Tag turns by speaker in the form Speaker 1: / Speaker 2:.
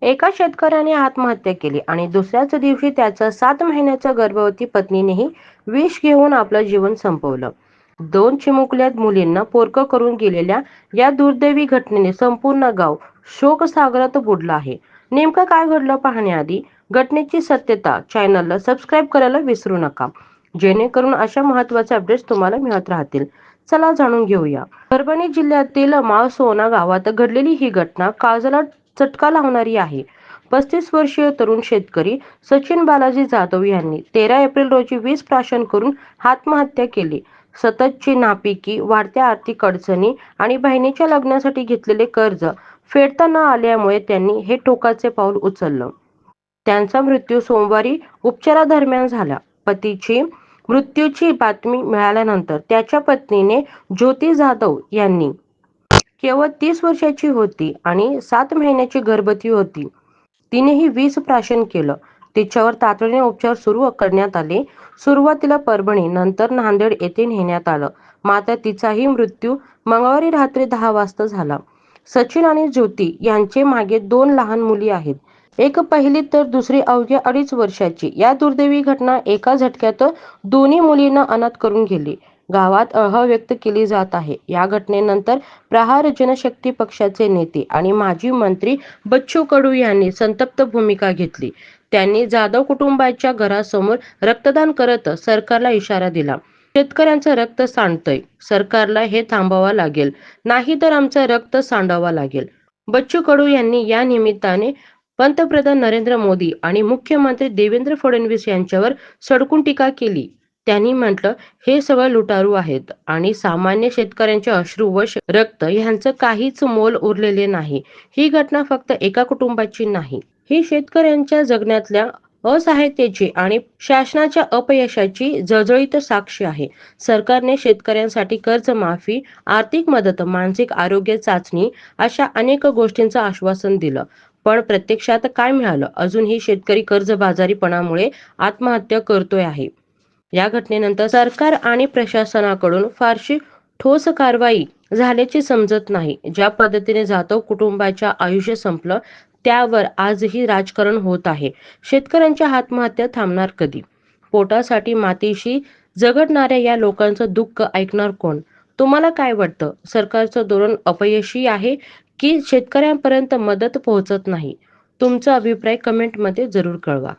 Speaker 1: एका शेतकऱ्याने आत्महत्या केली आणि दुसऱ्याच दिवशी त्याच्या 7 महिन्याच्या गर्भवती पत्नीनेही विष घेऊन आपलं जीवन संपवलं. दोन चिमुकल्या मुलींना पोरकं करून गेलेल्या या दुर्दैवी घटनेने संपूर्ण गाव शोकसागरात बुडलं आहे. नेमकं काय घडलं पाहण्याआधी घटनेची सत्यता चॅनलला सबस्क्राईब करायला विसरू नका, जेणेकरून अशा महत्त्वाचे अपडेट्स तुम्हाला मिळत राहतील. चला जाणून घेऊया. परभणी जिल्ह्यातील माळसोना गावात घडलेली ही घटना काळजाला चटका लावणारी आहे. 35 वर्षीय तरुण शेतकरी सचिन बालाजी जाधव यांनी 13 एप्रिल रोजी वीज प्राशन करून आत्महत्या केली. सततची नापिकी, वाढत्या आर्थिक अडचणी आणि बहिणीच्या लग्नासाठी घेतलेले कर्ज फेडता न आल्यामुळे त्यांनी हे टोकाचे पाऊल उचललं. त्यांचा मृत्यू सोमवारी उपचारादरम्यान झाला. पतीची मृत्यूची बातमी मिळाल्यानंतर त्याच्या पत्नीने ज्योती जाधव यांनी केवळ 30 वर्षाची होती आणि 7 महिन्याची गर्भवती होती. तिनेही वीज प्राशन केलं. तिच्यावर तातडीने उपचार सुरू करण्यात आले. सुरुवातीला परभणी, नंतर नांदेड येथे नेण्यात आलं. मात्र तिचाही मृत्यू मंगळवारी रात्री 10 वाजता झाला. सचिन आणि ज्योती यांचे मागे 2 लहान मुली आहेत. एक पहिली तर दुसरी अवघ्या 2.5 वर्षाची. या दुर्दैवी घटना एका झटक्यात दोन्ही मुलींना अनाथ करून गेली. गावात अळहळ व्यक्त केली जात आहे. या घटनेनंतर प्रहार जनशक्ती पक्षाचे नेते आणि माजी मंत्री बच्चू कडू यांनी संतप्त भूमिका घेतली. त्यांनी जाधव कुटुंबाच्या घरासमोर रक्तदान करत सरकारला इशारा दिला. शेतकऱ्यांचं रक्त सांडतंय, सरकारला हे थांबवावं लागेल, नाहीतर आमचं रक्त सांडावं लागेल. बच्चू कडू यांनी या निमित्ताने पंतप्रधान नरेंद्र मोदी आणि मुख्यमंत्री देवेंद्र फडणवीस यांच्यावर सडकून टीका केली. त्यांनी म्हटलं, हे सगळं लुटारू आहेत आणि सामान्य शेतकऱ्यांचे अश्रू व रक्त यांचं काहीच मोल उरलेले नाही. ही घटना फक्त एका कुटुंबाची नाही, ही शेतकऱ्यांच्या जगण्यातल्या असहायतेची आणि शासनाच्या अपयशाची जळजळीत साक्ष आहे. सरकारने शेतकऱ्यांसाठी कर्जमाफी, आर्थिक मदत, मानसिक आरोग्य चाचणी अशा अनेक गोष्टींचं आश्वासन दिलं. पण प्रत्यक्षात काय मिळालं? अजूनही शेतकरी कर्जबाजारीपणामुळे आत्महत्या करतोय आहे. या घटनेनंतर सरकार आणि प्रशासनाकडून फारशी ठोस कारवाई झाल्याचे समजत नाही. ज्या पद्धतीने जाधव कुटुंबाच्या आयुष्य संपलं, त्यावर आजही राजकारण होत आहे. शेतकऱ्यांच्या आत्महत्या थांबणार कधी? पोटासाठी मातीशी झगडणाऱ्या या लोकांचं दुःख ऐकणार कोण? तुम्हाला काय वाटतं? सरकारचं धोरण अपयशी आहे की शेतकऱ्यांपर्यंत मदत पोहोचत नाही? तुमचा अभिप्राय कमेंटमध्ये जरूर कळवा.